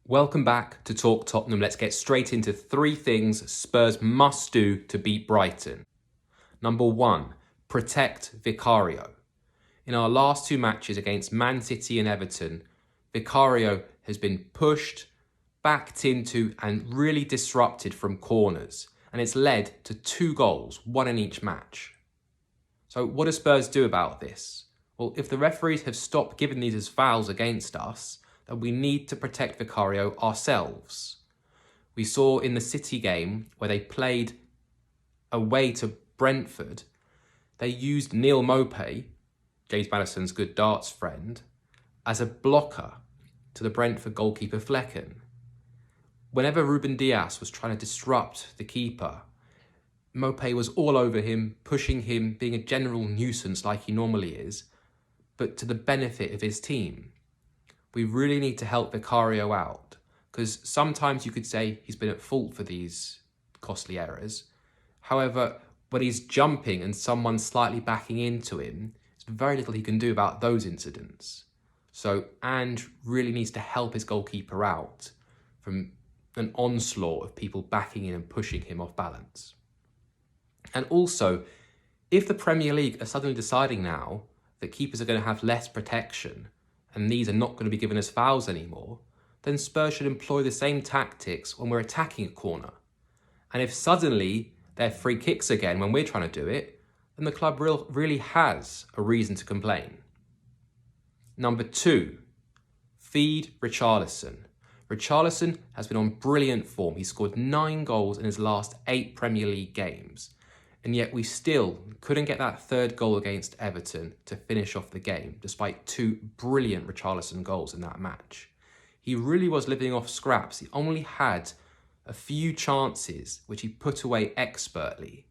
Welcome back to Talk Tottenham. Let's get straight into 3 things Spurs must do to beat Brighton. Number 1, protect Vicario. In our last 2 matches against Man City and Everton, Vicario has been pushed, backed into and really disrupted from corners, and it's led to 2 goals, 1 in each match. So what do Spurs do about this? Well, if the referees have stopped giving these as fouls against us, then we need to protect Vicario ourselves. We saw in the City game where they played away to Brentford, they used Neil Maupay, James Maddison's good darts friend, as a blocker to the Brentford goalkeeper Flecken. Whenever Ruben Dias was trying to disrupt the keeper, Maupay was all over him, pushing him, being a general nuisance like he normally is, but to the benefit of his team. We really need to help Vicario out, because sometimes you could say he's been at fault for these costly errors. However, when he's jumping and someone's slightly backing into him, there's very little he can do about those incidents. So Ange really needs to help his goalkeeper out from an onslaught of people backing in and pushing him off balance. And also, if the Premier League are suddenly deciding now that keepers are going to have less protection, and these are not going to be given as fouls anymore, then Spurs should employ the same tactics when we're attacking a corner. And if suddenly they're free kicks again when we're trying to do it, then the club really has a reason to complain. Number 2, feed Richarlison. Richarlison has been on brilliant form. He scored 9 goals in his last 8 Premier League games. And yet we still couldn't get that 3rd goal against Everton to finish off the game, despite 2 brilliant Richarlison goals in that match. He really was living off scraps. He only had a few chances, which he put away expertly.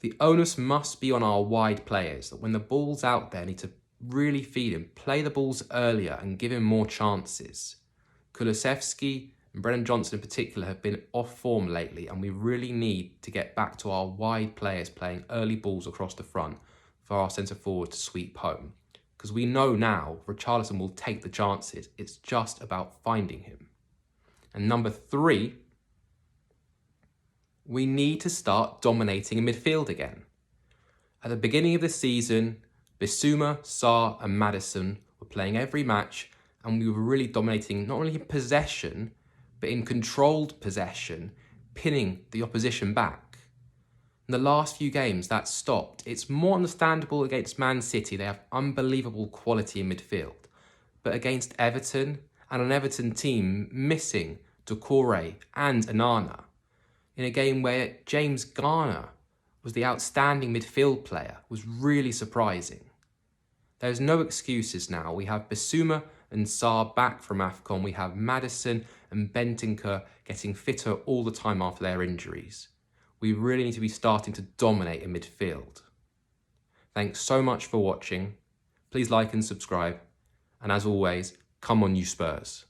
The onus must be on our wide players, that when the ball's out there, need to really feed him, play the balls earlier and give him more chances. Kulusevski and Brennan in particular have been off form lately, and we really need to get back to our wide players playing early balls across the front for our centre forward to sweep home. Because we know now Richarlison will take the chances. It's just about finding him. And number 3, we need to start dominating in midfield again. At the beginning of the season, Bissouma, Sarr and Maddison were playing every match, and we were really dominating not only in possession, but in controlled possession, pinning the opposition back. In the last few games, that stopped. It's more understandable against Man City. They have unbelievable quality in midfield. But against Everton, and an Everton team missing Doucouré and Onana, in a game where James Garner was the outstanding midfield player, was really surprising. There's no excuses now. We have Bissouma and Sarr back from AFCON. We have Maddison and Bentancur getting fitter all the time after their injuries. We really need to be starting to dominate in midfield. Thanks so much for watching. Please like and subscribe. And as always, come on you Spurs.